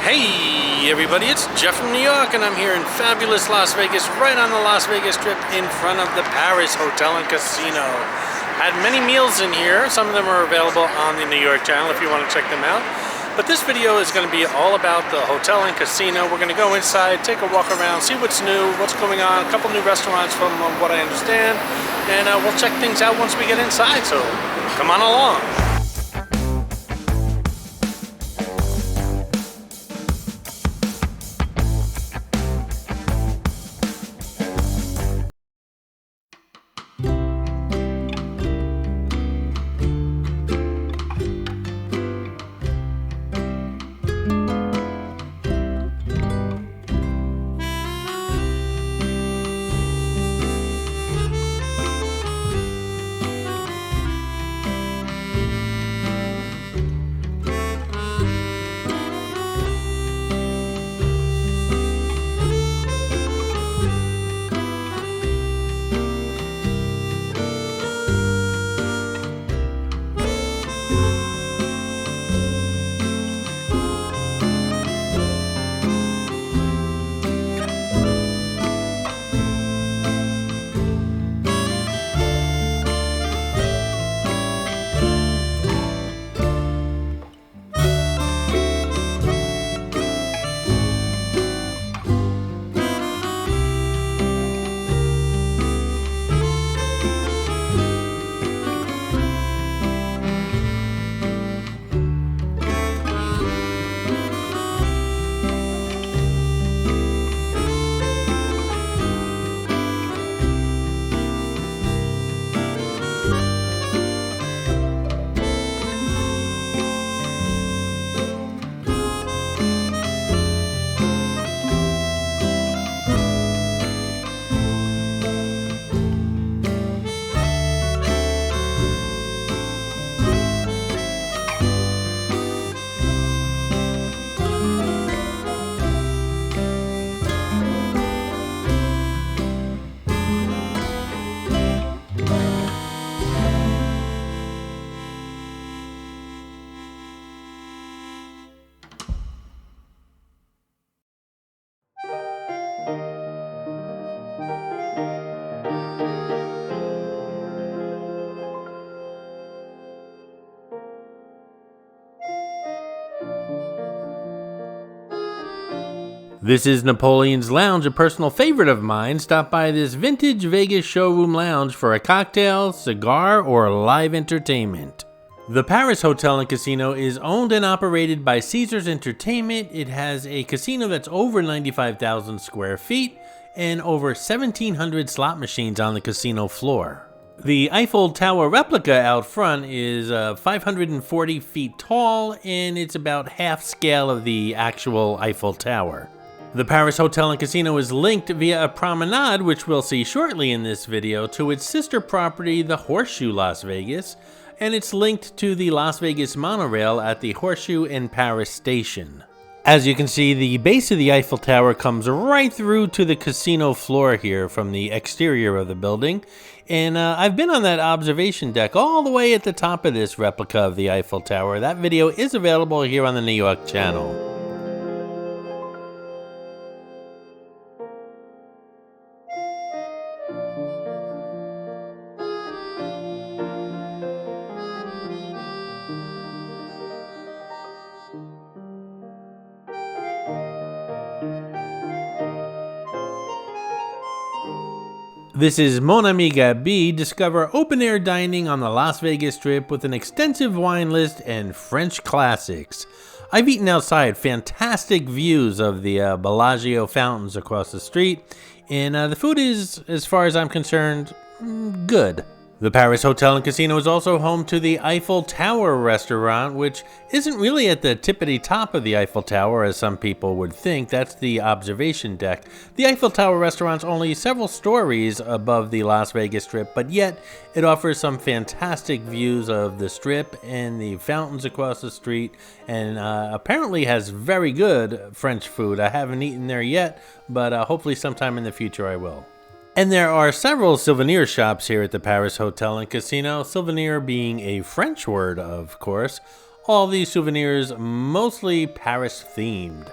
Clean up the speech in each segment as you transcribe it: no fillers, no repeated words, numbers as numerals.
Hey everybody, it's Jeff from New York, and I'm here in fabulous Las Vegas, right on the Las Vegas Strip in front of the Paris Hotel and Casino. Had many meals in here. Some of them are available on the New York channel if you want to check them out. But this video is going to be all about the hotel and casino. We're going to go inside, take a walk around, see what's new, what's going on, a couple new restaurants from what I understand, and we'll check things out once we get inside, so come on along. This is Napoleon's Lounge, a personal favorite of mine. Stop by this vintage Vegas showroom lounge for a cocktail, cigar, or live entertainment. The Paris Hotel and Casino is owned and operated by Caesars Entertainment. It has a casino that's over 95,000 square feet and over 1,700 slot machines on the casino floor. The Eiffel Tower replica out front is 540 feet tall, and it's about half scale of the actual Eiffel Tower. The Paris Hotel and Casino is linked via a promenade, which we'll see shortly in this video, to its sister property, the Horseshoe Las Vegas, and it's linked to the Las Vegas monorail at the Horseshoe in Paris station. As you can see, the base of the Eiffel Tower comes right through to the casino floor here from the exterior of the building, and I've been on that observation deck all the way at the top of this replica of the Eiffel Tower. That video is available here on the New York channel. This is Mon Ami Gabi. Discover open-air dining on the Las Vegas Strip with an extensive wine list and French classics. I've eaten outside, fantastic views of the Bellagio fountains across the street, and the food is, as far as I'm concerned, good. The Paris Hotel and Casino is also home to the Eiffel Tower restaurant, which isn't really at the tippity top of the Eiffel Tower as some people would think. That's the observation deck. The Eiffel Tower restaurant's only several stories above the Las Vegas Strip, but yet it offers some fantastic views of the Strip and the fountains across the street, and apparently has very good French food. I haven't eaten there yet, but hopefully sometime in the future I will. And there are several souvenir shops here at the Paris Hotel and Casino, souvenir being a French word, of course. All these souvenirs mostly Paris themed.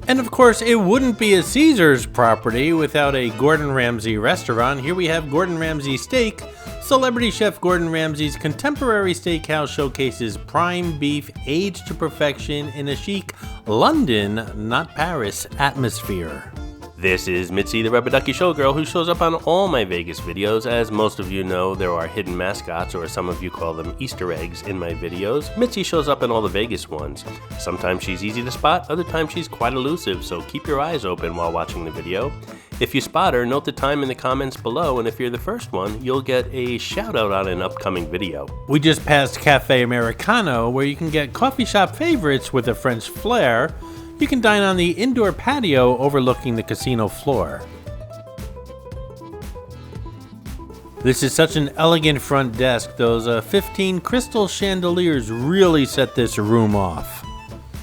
And of course, it wouldn't be a Caesars property without a Gordon Ramsay restaurant. Here we have Gordon Ramsay Steak. Celebrity chef Gordon Ramsay's contemporary steakhouse showcases prime beef aged to perfection in a chic London, not Paris, atmosphere. This is Mitzi, the rubber ducky showgirl, who shows up on all my Vegas videos. As most of you know, there are hidden mascots, or some of you call them Easter eggs, in my videos. Mitzi shows up in all the Vegas ones. Sometimes she's easy to spot, other times she's quite elusive, so keep your eyes open while watching the video. If you spot her, note the time in the comments below, and if you're the first one, you'll get a shout out on an upcoming video. We just passed Cafe Americano, where you can get coffee shop favorites with a French flair. You can dine on the indoor patio overlooking the casino floor. This is such an elegant front desk. Those 15 crystal chandeliers really set this room off.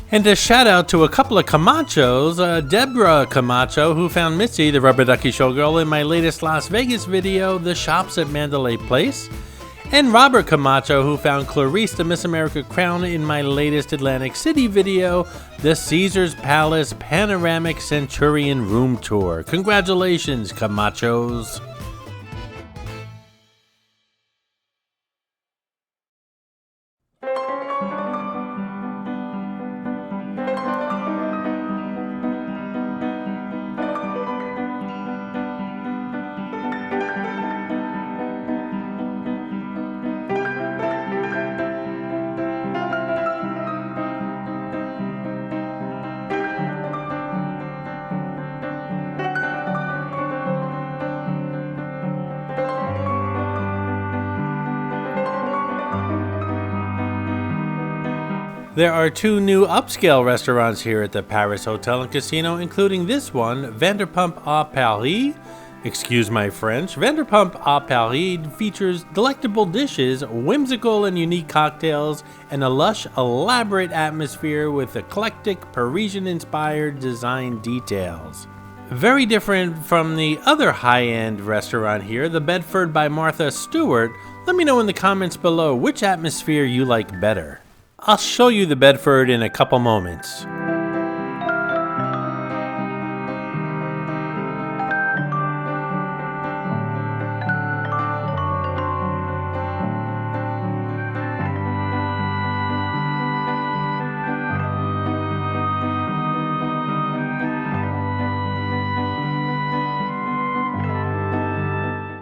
And a shout out to a couple of Camachos, Deborah Camacho, who found Mitzi, the rubber ducky showgirl, in my latest Las Vegas video, The Shops at Mandalay Place. And Robert Camacho, who found Clarice the Miss America crown in my latest Atlantic City video, the Caesars Palace Panoramic Centurion Room Tour. Congratulations, Camachos. There are two new upscale restaurants here at the Paris Hotel and Casino, including this one, Vanderpump à Paris. Excuse my French. Vanderpump à Paris features delectable dishes, whimsical and unique cocktails, and a lush, elaborate atmosphere with eclectic, Parisian-inspired design details. Very different from the other high-end restaurant here, the Bedford by Martha Stewart. Let me know in the comments below which atmosphere you like better. I'll show you the Bedford in a couple moments.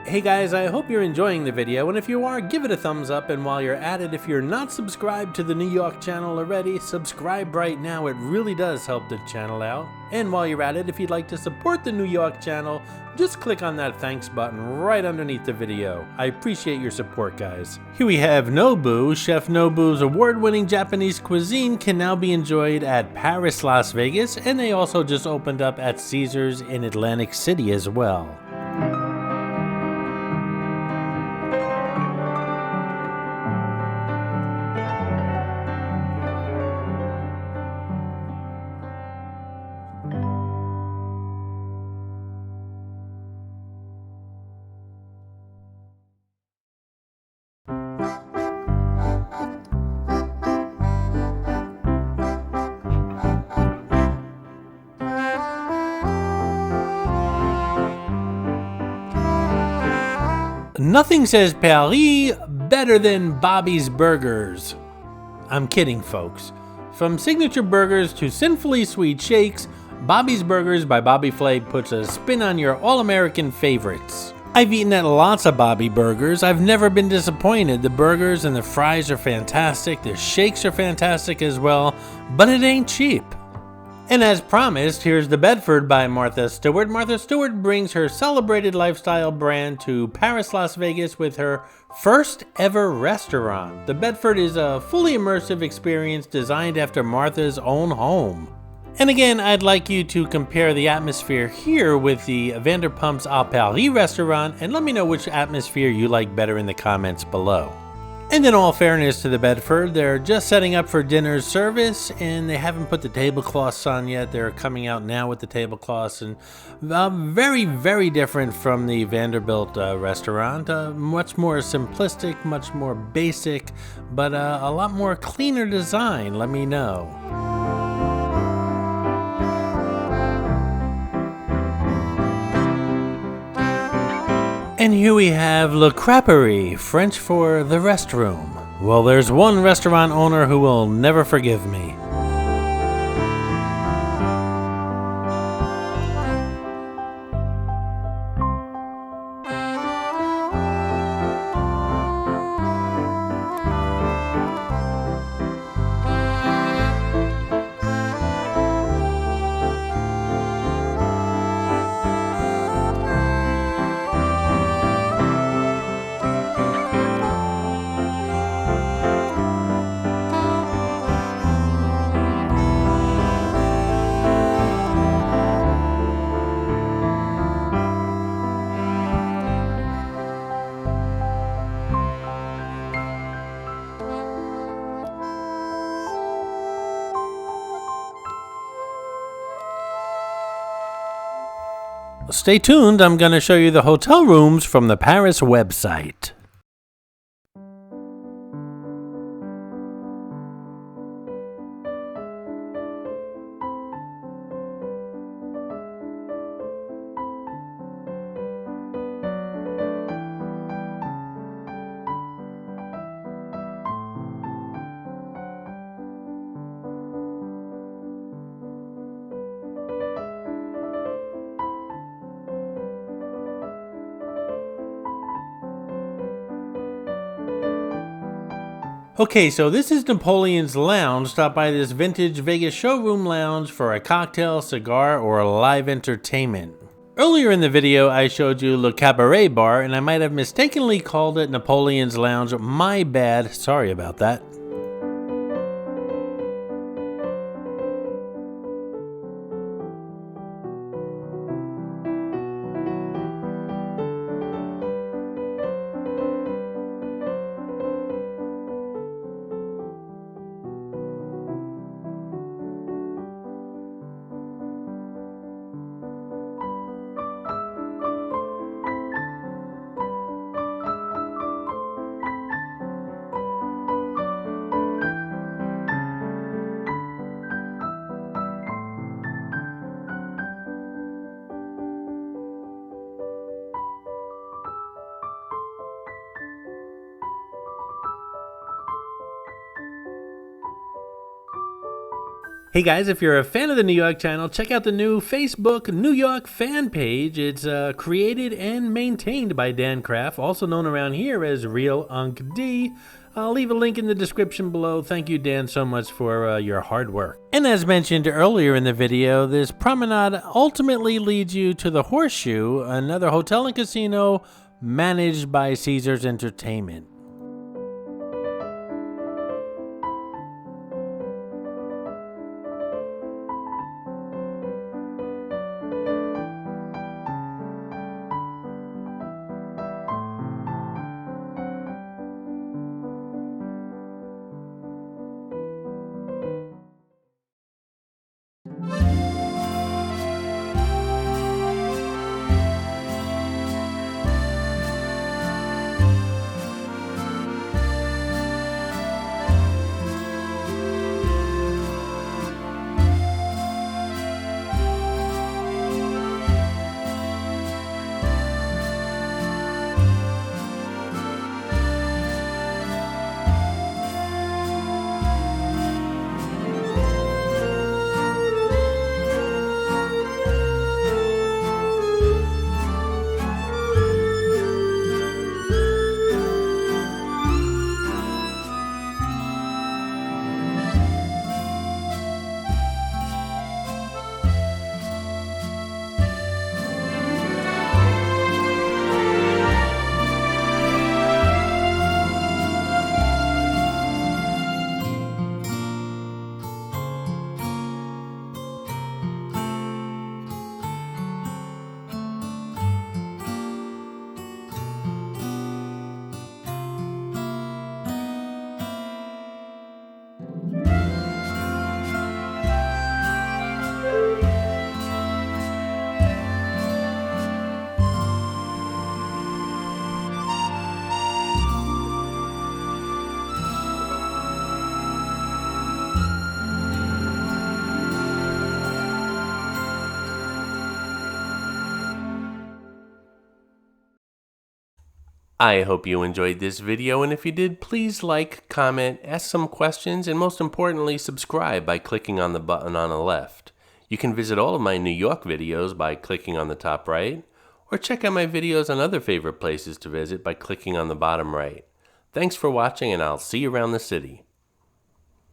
Hey guys, I hope you're enjoying the video, and if you are, give it a thumbs up, and while you're at it, if you're not subscribed to the New York channel already, subscribe right now. It really does help the channel out. And while you're at it, if you'd like to support the New York channel, just click on that thanks button right underneath the video. I appreciate your support, guys. Here we have Nobu. Chef Nobu's award-winning Japanese cuisine can now be enjoyed at Paris, Las Vegas, and they also just opened up at Caesars in Atlantic City as well. Nothing says Paris better than Bobby's Burgers. I'm kidding, folks. From signature burgers to sinfully sweet shakes, Bobby's Burgers by Bobby Flay puts a spin on your all-American favorites. I've eaten at lots of Bobby Burgers. I've never been disappointed. The burgers and the fries are fantastic. The shakes are fantastic as well, but it ain't cheap. And as promised, here's The Bedford by Martha Stewart. Martha Stewart brings her celebrated lifestyle brand to Paris, Las Vegas with her first ever restaurant. The Bedford is a fully immersive experience designed after Martha's own home. And again, I'd like you to compare the atmosphere here with the Vanderpump's à Paris restaurant and let me know which atmosphere you like better in the comments below. And in all fairness to the Bedford, they're just setting up for dinner service and they haven't put the tablecloths on yet. They're coming out now with the tablecloths and very, very different from the Vanderbilt restaurant. Much more simplistic, much more basic, but a lot more cleaner design, let me know. And here we have Le Crêperie, French for the restroom. Well, there's one restaurant owner who will never forgive me. Stay tuned, I'm going to show you the hotel rooms from the Paris website. Okay, so this is Napoleon's Lounge. Stop by this vintage Vegas showroom lounge for a cocktail, cigar, or live entertainment. Earlier in the video, I showed you Le Cabaret Bar, and I might have mistakenly called it Napoleon's Lounge. My bad, sorry about that. Hey guys, if you're a fan of the New York channel, check out the new Facebook New York fan page. It's created and maintained by Dan Kraft, also known around here as Real Unc D. I'll leave a link in the description below. Thank you, Dan, so much for your hard work. And as mentioned earlier in the video, this promenade ultimately leads you to the Horseshoe, another hotel and casino managed by Caesars Entertainment. I hope you enjoyed this video, and if you did, please like, comment, ask some questions, and most importantly, subscribe by clicking on the button on the left. You can visit all of my New York videos by clicking on the top right, or check out my videos on other favorite places to visit by clicking on the bottom right. Thanks for watching, and I'll see you around the city.